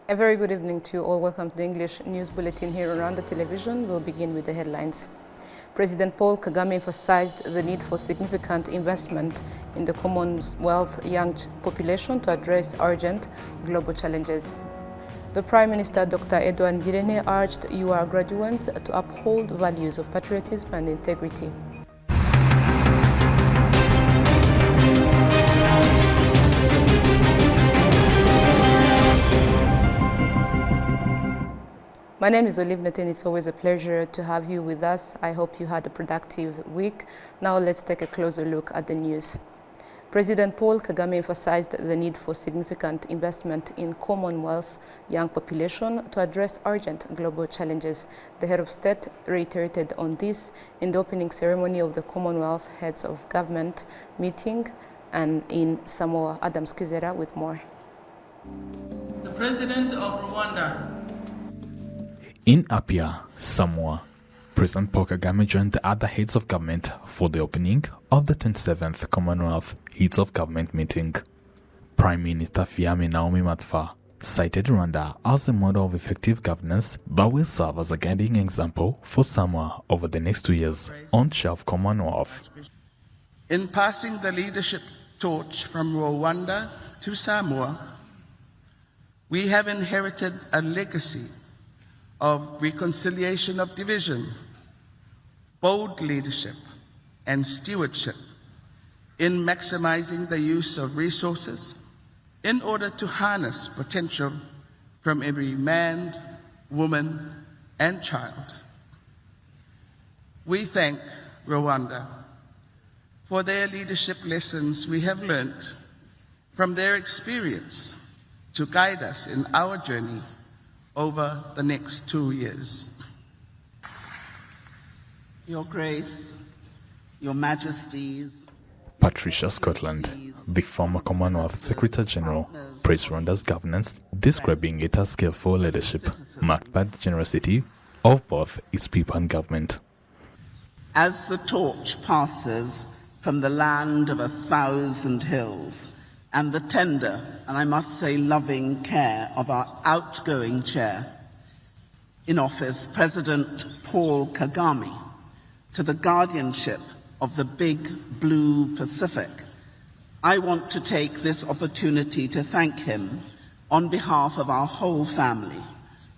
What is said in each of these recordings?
A very good evening to you all. Welcome to the English News Bulletin here on Rwanda Television. We'll begin with the headlines. President Paul Kagame emphasized the need for significant investment in the Commonwealth young population to address urgent global challenges. The Prime Minister, Dr. Edouard Ngirente, urged UR graduates to uphold values of patriotism and integrity. My name is Olive Nathan. It's always a pleasure to have you with us. I hope you had a productive week. Now let's take a closer look at the news. President Paul Kagame emphasized the need for significant investment in Commonwealth young population to address urgent global challenges. The head of state reiterated on this in the opening ceremony of the Commonwealth Heads of Government meeting and in Samoa. Adams Kizera with more. The President of Rwanda. In Apia, Samoa, President Paul Kagame joined the other heads of government for the opening of the 27th Commonwealth Heads of Government meeting. Prime Minister Fiame Naomi Matfa cited Rwanda as a model of effective governance that will serve as a guiding example for Samoa over the next 2 years on chair of Commonwealth. In passing the leadership torch from Rwanda to Samoa, we have inherited a legacy of reconciliation of division, bold leadership, and stewardship in maximizing the use of resources in order to harness potential from every man, woman, and child. We thank Rwanda for their leadership lessons we have learned from their experience to guide us in our journey over the next 2 years. Your Grace, Your Majesties, Patricia Scotland, the former Commonwealth Secretary General, praised Rwanda's governance, describing it as skillful leadership, marked by the generosity of both its people and government. As the torch passes from the land of 1,000 hills, and the tender, and I must say loving care of our outgoing chair in office, President Paul Kagame, to the guardianship of the big blue Pacific, I want to take this opportunity to thank him on behalf of our whole family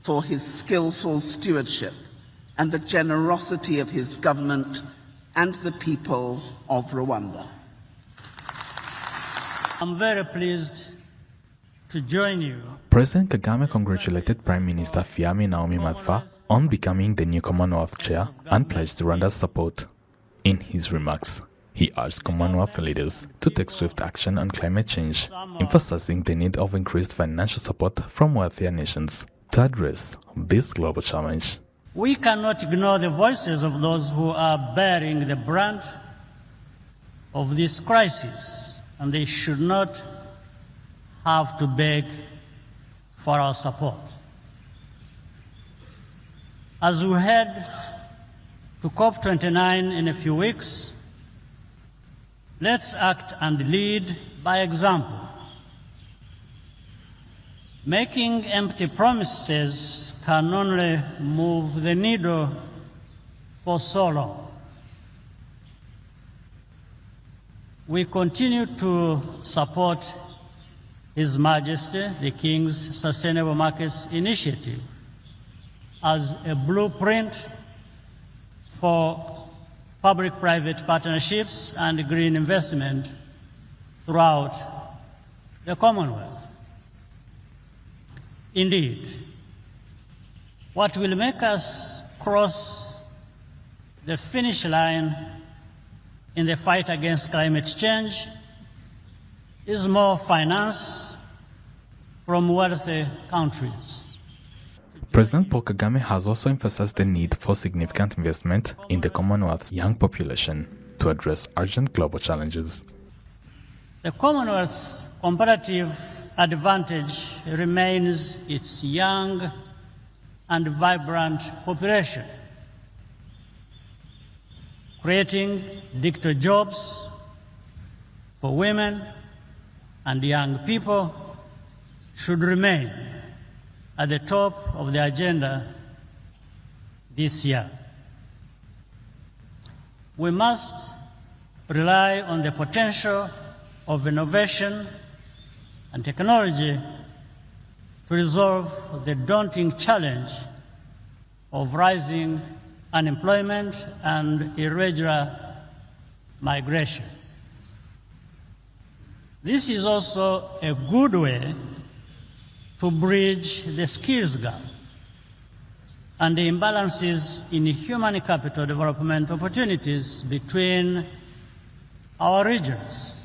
for his skillful stewardship and the generosity of his government and the people of Rwanda. I'm very pleased to join you. President Kagame congratulated Prime Minister Fiame Naomi Matfa on becoming the new Commonwealth chair and pledged Rwanda's support. In his remarks, he urged Commonwealth leaders to take swift action on climate change, emphasizing the need of increased financial support from wealthier nations to address this global challenge. We cannot ignore the voices of those who are bearing the brunt of this crisis, and they should not have to beg for our support. As we head to COP29 in a few weeks, let's act and lead by example. Making empty promises can only move the needle for so long. We continue to support His Majesty, the King's Sustainable Markets Initiative as a blueprint for public-private partnerships and green investment throughout the Commonwealth. Indeed, what will make us cross the finish line in the fight against climate change is more finance from wealthy countries. President Paul Kagame has also emphasized the need for significant investment in the Commonwealth's young population to address urgent global challenges. The Commonwealth's comparative advantage remains its young and vibrant population. Creating digital jobs for women and young people should remain at the top of the agenda this year. We must rely on the potential of innovation and technology to resolve the daunting challenge of rising unemployment and irregular migration. This is also a good way to bridge the skills gap and the imbalances in human capital development opportunities between our regions.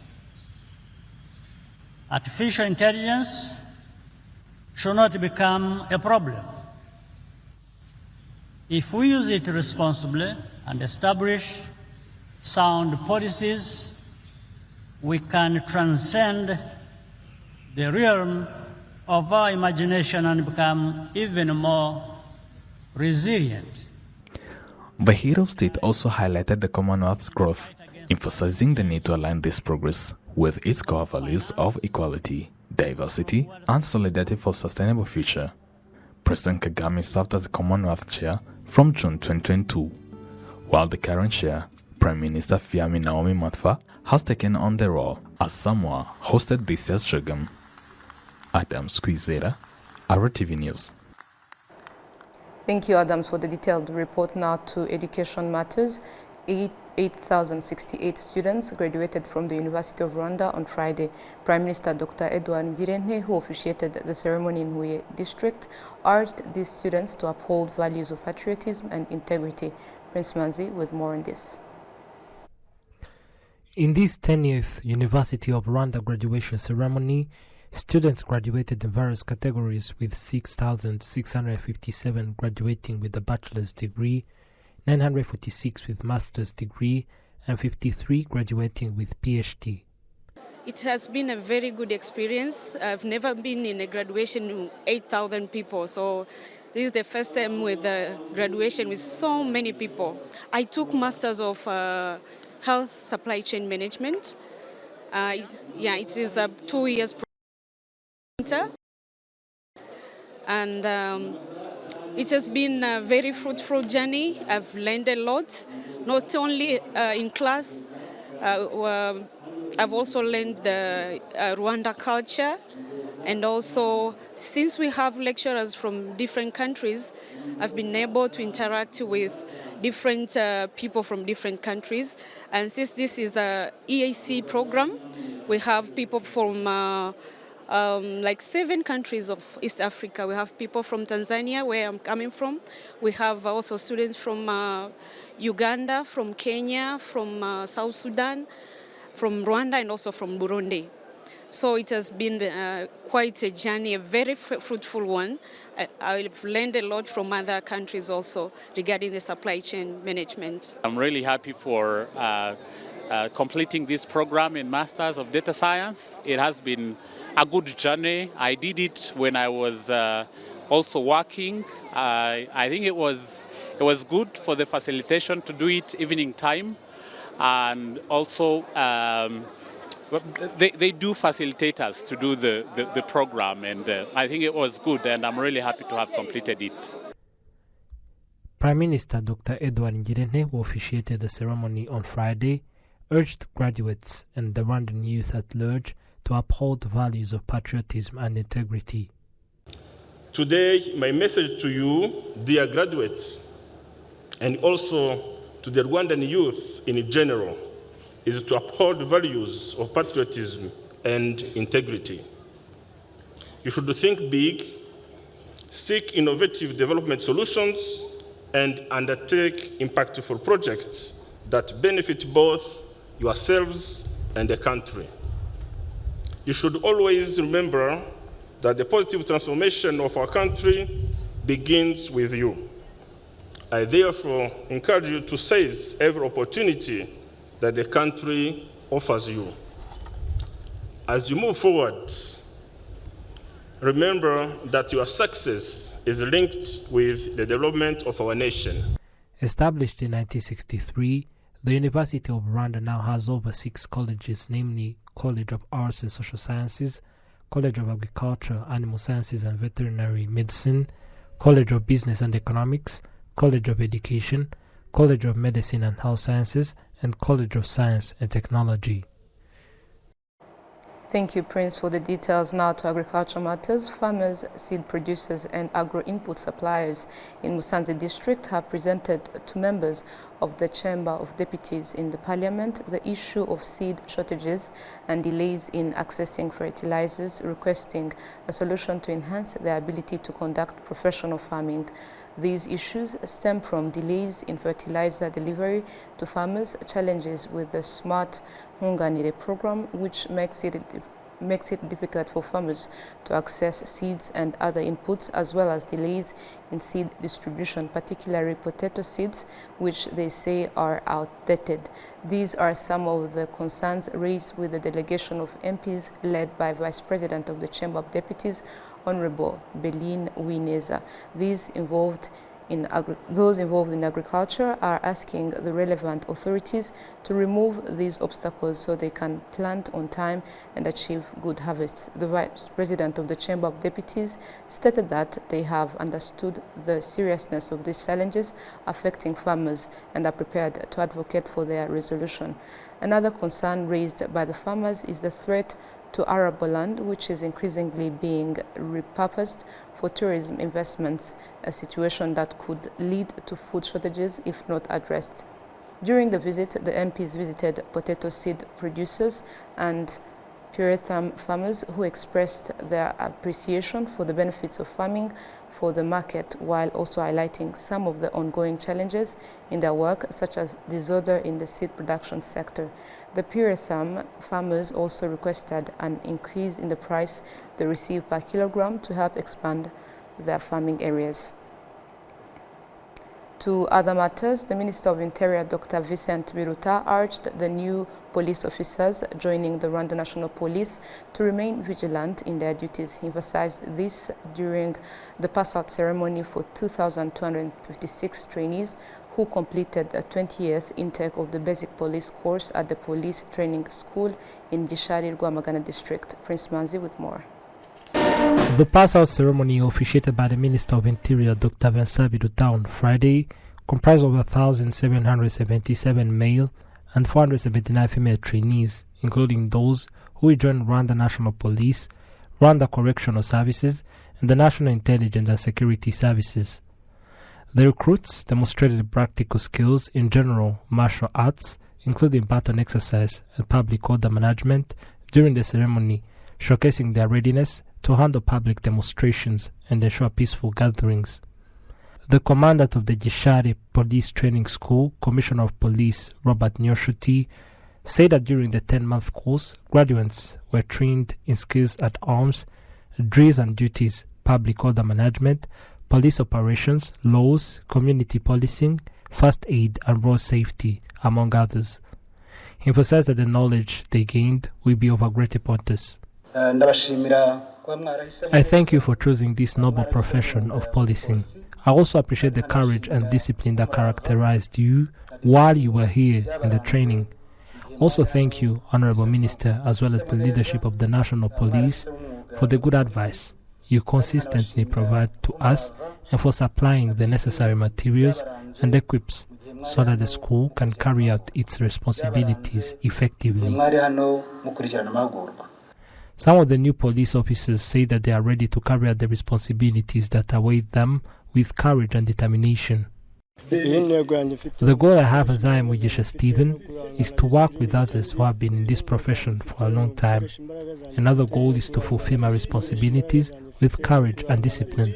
Artificial intelligence should not become a problem. If we use it responsibly and establish sound policies, we can transcend the realm of our imagination and become even more resilient. The head of state also highlighted the Commonwealth's growth, emphasizing the need to align this progress with its core values of equality, diversity, and solidarity for a sustainable future. President Kagame served as the Commonwealth Chair from June 2022, while the current Chair, Prime Minister Fiami Naomi Matfa, has taken on the role as Samoa hosted this year's Shagam. Adams Kwizera, RwandaTV News. Thank you, Adams, for the detailed report. Now to education matters. 8,068 students graduated from the University of Rwanda on Friday. Prime Minister Dr. Edward Ngirente, who officiated the ceremony in Huye district, urged these students to uphold values of patriotism and integrity. Prince Manzi with more on this. In this 10th University of Rwanda graduation ceremony, students graduated in various categories, with 6,657 graduating with a bachelor's degree, 946 with master's degree, and 53 graduating with PhD. It has been a very good experience. I've never been in a graduation with 8,000 people, so this is the first time with a graduation with so many people. I took Masters of Health Supply Chain Management. It is a 2 years program, and it has been a very fruitful journey. I've learned a lot, not only in class. I've also learned the Rwanda culture, and also since we have lecturers from different countries, I've been able to interact with different people from different countries. And since this is the EAC program, we have people from like 7 countries of East Africa. We have people from Tanzania, where I'm coming from. We have also students from Uganda, from Kenya, from South Sudan, from Rwanda, and also from Burundi. So it has been quite a journey, a very fruitful one. I've learned a lot from other countries also regarding the supply chain management. I'm really happy for completing this program in Masters of Data Science. It has been a good journey. I did it when I was also working. I think it was good for the facilitation to do it evening time, and also they do facilitate us to do the program, and I think it was good, and I'm really happy to have completed it. Prime Minister Dr. Edward Ngirente, who officiated the ceremony on Friday, urged graduates and the Rwandan youth at large to uphold the values of patriotism and integrity. Today, my message to you, dear graduates, and also to the Rwandan youth in general, is to uphold values of patriotism and integrity. You should think big, seek innovative development solutions, and undertake impactful projects that benefit both yourselves and the country. You should always remember that the positive transformation of our country begins with you. I therefore encourage you to seize every opportunity that the country offers you. As you move forward, remember that your success is linked with the development of our nation. Established in 1963, the University of Rwanda now has over 6 colleges, namely College of Arts and Social Sciences, College of Agriculture, Animal Sciences and Veterinary Medicine, College of Business and Economics, College of Education, College of Medicine and Health Sciences, and College of Science and Technology. Thank you, Prince, for the details. Now to agriculture matters. Farmers, seed producers and agro-input suppliers in Musanze district have presented to members of the Chamber of Deputies in the Parliament the issue of seed shortages and delays in accessing fertilizers, requesting a solution to enhance their ability to conduct professional farming. These issues stem from delays in fertilizer delivery to farmers, challenges with the Smart Hunganire program, which makes it difficult for farmers to access seeds and other inputs, as well as delays in seed distribution, particularly potato seeds, which they say are outdated. These are some of the concerns raised with the delegation of MPs led by Vice President of the Chamber of Deputies, Honorable Belin Wineza. Those involved in agriculture are asking the relevant authorities to remove these obstacles so they can plant on time and achieve good harvests. The Vice President of the Chamber of Deputies stated that they have understood the seriousness of these challenges affecting farmers and are prepared to advocate for their resolution. Another concern raised by the farmers is the threat to arable land, which is increasingly being repurposed for tourism investments, a situation that could lead to food shortages if not addressed. During the visit, the MPs visited potato seed producers and pure-thumb farmers who expressed their appreciation for the benefits of farming for the market, while also highlighting some of the ongoing challenges in their work, such as disorder in the seed production sector. The pure-thumb farmers also requested an increase in the price they receive per kilogram to help expand their farming areas. To other matters, the Minister of Interior, Dr. Vincent Biruta, urged the new police officers joining the Rwanda National Police to remain vigilant in their duties. He emphasized this during the pass-out ceremony for 2,256 trainees who completed a 20th intake of the basic police course at the Police Training School in Gishari, Rwamagana District. Prince Manzi with more. The pass-out ceremony, officiated by the Minister of Interior, Dr. Vincent Biruta, on Friday, comprised of 1,777 male and 479 female trainees, including those who joined Rwanda National Police, Rwanda Correctional Services, and the National Intelligence and Security Services. The recruits demonstrated practical skills in general martial arts, including baton exercise and public order management, during the ceremony, showcasing their readiness to handle public demonstrations and ensure peaceful gatherings. The commandant of the Gishari Police Training School, Commissioner of Police Robert Nyoshuti, said that during the 10-month course, graduates were trained in skills at arms, drills and duties, public order management, police operations, laws, community policing, first aid and road safety, among others. He emphasized that the knowledge they gained will be of a great importance. I thank you for choosing this noble profession of policing. I also appreciate the courage and discipline that characterized you while you were here in the training. Also thank you, Honorable Minister, as well as the leadership of the National Police, for the good advice you consistently provide to us and for supplying the necessary materials and equips so that the school can carry out its responsibilities effectively. Some of the new police officers say that they are ready to carry out the responsibilities that await them with courage and determination. The goal I have as I am Mugisha Stephen is to work with others who have been in this profession for a long time. Another goal is to fulfill my responsibilities with courage and discipline.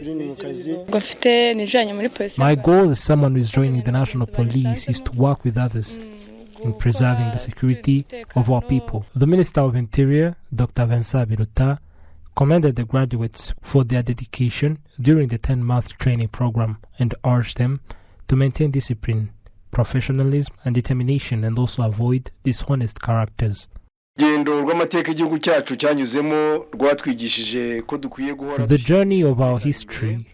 My goal as someone who is joining the National Police is to work with others in preserving the security of our people. The Minister of Interior, Dr. Vincent Biruta, commended the graduates for their dedication during the 10-month training program and urged them to maintain discipline, professionalism and determination and also avoid dishonest characters. The journey of our history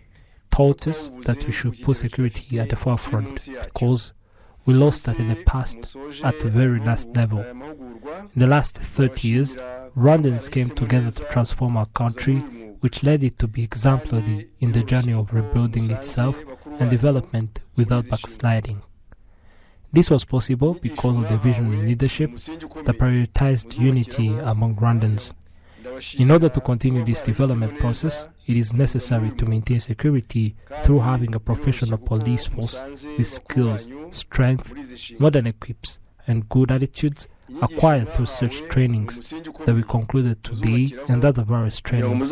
taught us that we should put security at the forefront because We lost that in the past at the very last level. In the last 30 years, Rwandans came together to transform our country, which led it to be exemplary in the journey of rebuilding itself and development without backsliding. This was possible because of the visionary leadership that prioritized unity among Rwandans. In order to continue this development process, it is necessary to maintain security through having a professional police force with skills, strength, modern equips, and good attitudes acquired through such trainings that we concluded today and other various trainings.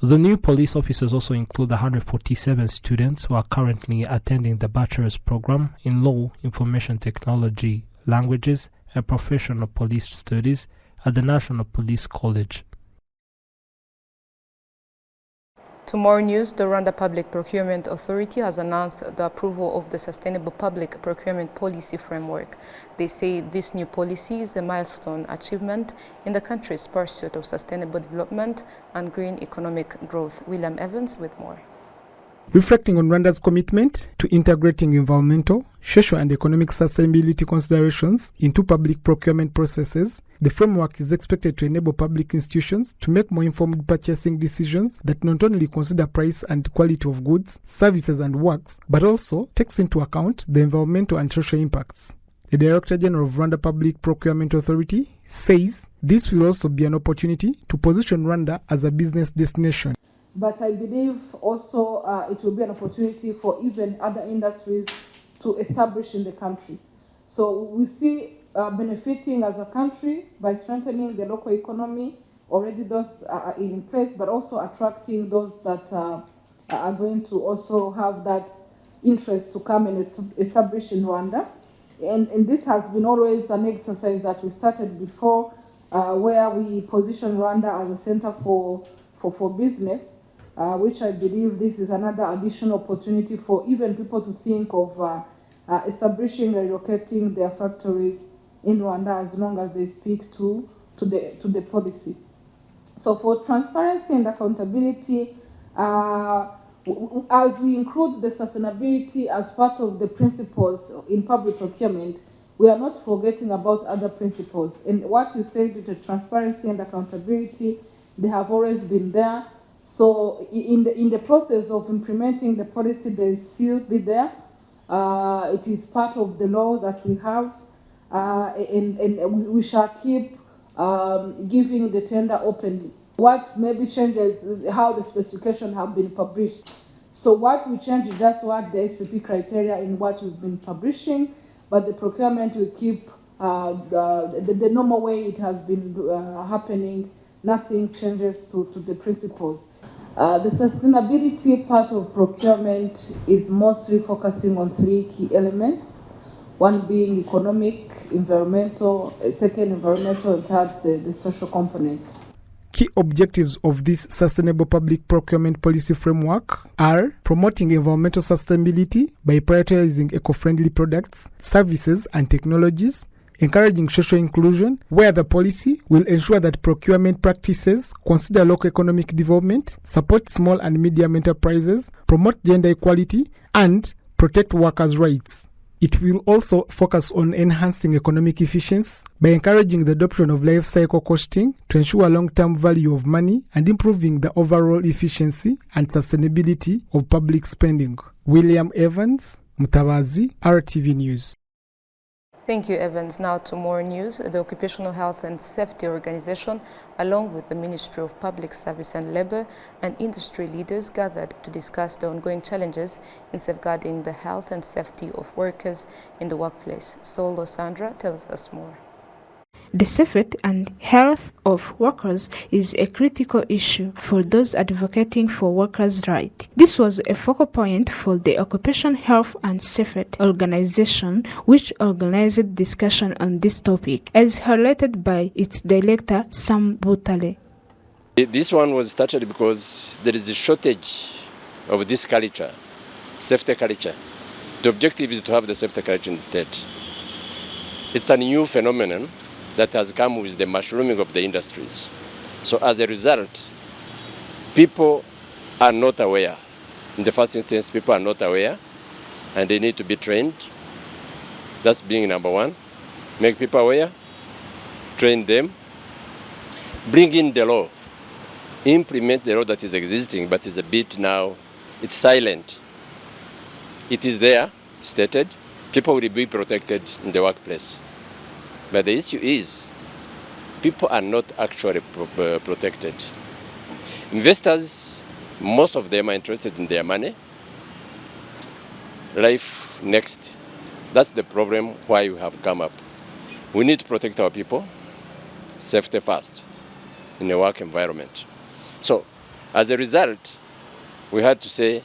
The new police officers also include 147 students who are currently attending the bachelor's program in Law, Information Technology, Languages, and Professional Police Studies at the National Police College. To more news, the Rwanda Public Procurement Authority has announced the approval of the Sustainable Public Procurement Policy Framework. They say this new policy is a milestone achievement in the country's pursuit of sustainable development and green economic growth. William Evans with more. Reflecting on Rwanda's commitment to integrating environmental, social and economic sustainability considerations into public procurement processes, the framework is expected to enable public institutions to make more informed purchasing decisions that not only consider price and quality of goods, services and works, but also takes into account the environmental and social impacts. The Director General of Rwanda Public Procurement Authority says this will also be an opportunity to position Rwanda as a business destination. But I believe also it will be an opportunity for even other industries to establish in the country. So we see benefiting as a country by strengthening the local economy. Already those are in place, but also attracting those that are going to also have that interest to come and establish in Rwanda. And this has been always an exercise that we started before, where we position Rwanda as a center for business. Which I believe this is another additional opportunity for even people to think of establishing and relocating their factories in Rwanda as long as they speak to the policy. So for transparency and accountability, as we include the sustainability as part of the principles in public procurement, we are not forgetting about other principles. And what you said, the transparency and accountability, they have always been there. So in the process of implementing the policy, they will still be there. It is part of the law that we have, and we shall keep giving the tender openly. What maybe changes how the specifications have been published. So what we change is just what the SPP criteria in what we've been publishing, but the procurement will keep the normal way it has been happening. Nothing changes to the principles. The sustainability part of procurement is mostly focusing on three key elements. One being economic, environmental, second environmental, and third the social component. Key objectives of this Sustainable Public Procurement Policy Framework are promoting environmental sustainability by prioritizing eco-friendly products, services and technologies, encouraging social inclusion, where the policy will ensure that procurement practices consider local economic development, support small and medium enterprises, promote gender equality, and protect workers' rights. It will also focus on enhancing economic efficiency by encouraging the adoption of life cycle costing to ensure long-term value of money and improving the overall efficiency and sustainability of public spending. William Evans, Mutabazi, RTV News. Thank you, Evans. Now to more news. The Occupational Health and Safety Organization, along with the Ministry of Public Service and Labour and industry leaders, gathered to discuss the ongoing challenges in safeguarding the health and safety of workers in the workplace. Solo Sandra tells us more. The safety and health of workers is a critical issue for those advocating for workers' rights. This was a focal point for the Occupational Health and Safety Organization, which organized discussion on this topic, as highlighted by its director, Sam Butale. This one was started because there is a shortage of this culture, safety culture. The objective is to have the safety culture in the state. It's a new phenomenon that has come with the mushrooming of the industries. So as a result, people are not aware. In the first instance, people are not aware and they need to be trained. That's being number one. Make people aware, train them, bring in the law, implement the law that is existing, but is a bit now, it's silent. It is there, stated, people will be protected in the workplace. But the issue is, people are not actually protected. Investors, most of them are interested in their money. Life next. That's the problem why we have come up. We need to protect our people, safety first, in a work environment. So, as a result, we had to say,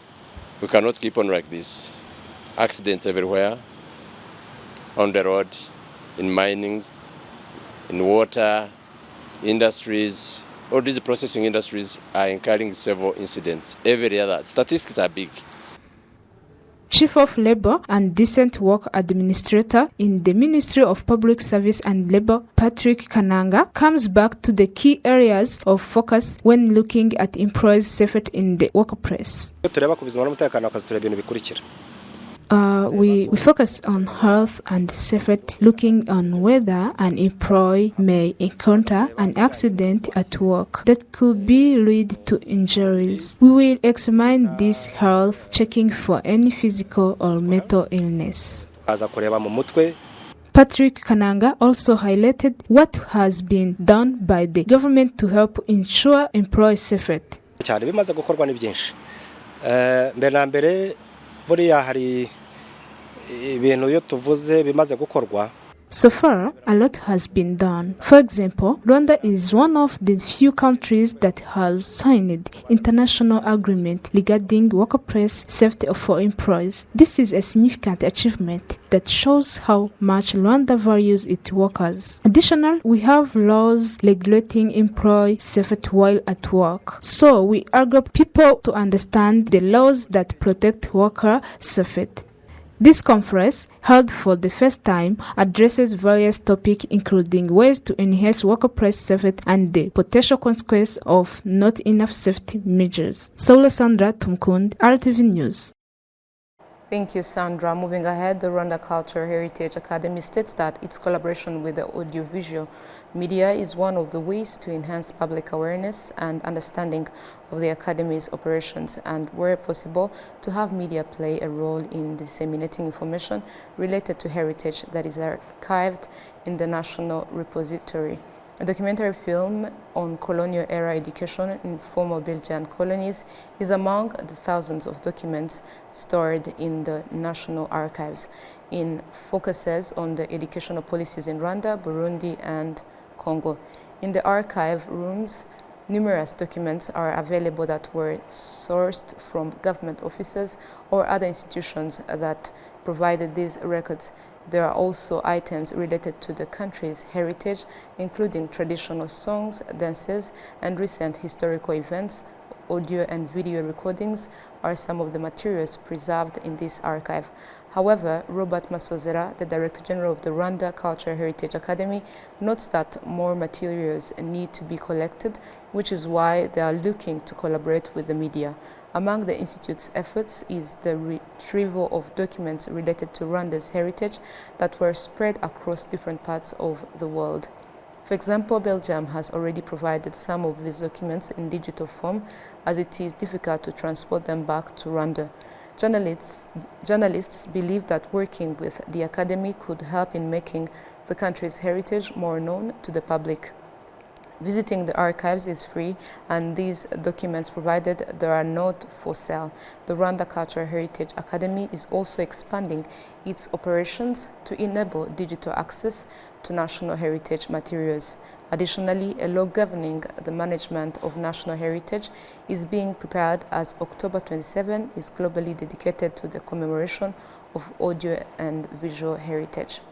we cannot keep on like this. Accidents everywhere, on the road, in mining, in water, industries. All these processing industries are incurring several incidents. Every other statistics are big. Chief of Labour and Decent Work Administrator in the Ministry of Public Service and Labour, Patrick Kananga, comes back to the key areas of focus when looking at employees' safety in the workplace. We focus on health and safety, looking on whether an employee may encounter an accident at work that could be lead to injuries. We will examine this health, checking for any physical or mental illness. Patrick Kananga also highlighted what has been done by the government to help ensure employee safety. So far, a lot has been done. For example, Rwanda is one of the few countries that has signed international agreement regarding workplace safety for employees. This is a significant achievement that shows how much Rwanda values its workers. Additionally, we have laws regulating employee safety while at work. So we urge people to understand the laws that protect worker safety. This conference, held for the first time, addresses various topics including ways to enhance workplace safety and the potential consequences of not enough safety measures. Saula Sandra Tumkund, RTV News. Thank you, Sandra. Moving ahead, the Rwanda Cultural Heritage Academy states that its collaboration with the audiovisual media is one of the ways to enhance public awareness and understanding of the Academy's operations, and where possible, to have media play a role in disseminating information related to heritage that is archived in the National Repository. A documentary film on colonial-era education in former Belgian colonies is among the thousands of documents stored in the National Archives. It focuses on the educational policies in Rwanda, Burundi, and Congo. In the archive rooms, numerous documents are available that were sourced from government offices or other institutions that provided these records. There are also items related to the country's heritage, including traditional songs, dances, and recent historical events. Audio and video recordings are some of the materials preserved in this archive. However, Robert Masozera, the Director General of the Rwanda Cultural Heritage Academy, notes that more materials need to be collected, which is why they are looking to collaborate with the media. Among the Institute's efforts is the retrieval of documents related to Rwanda's heritage that were spread across different parts of the world. For example, Belgium has already provided some of these documents in digital form, as it is difficult to transport them back to Rwanda. Journalists believe that working with the Academy could help in making the country's heritage more known to the public. Visiting the archives is free, and these documents provided there are not for sale. The Rwanda Cultural Heritage Academy is also expanding its operations to enable digital access to national heritage materials. Additionally, a law governing the management of national heritage is being prepared, as October 27 is globally dedicated to the commemoration of audio and visual heritage.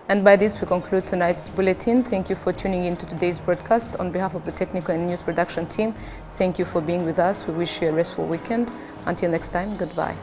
And by this, we conclude tonight's bulletin. Thank you for tuning in to today's broadcast. On behalf of the technical and news production team, thank you for being with us. We wish you a restful weekend. Until next time, goodbye.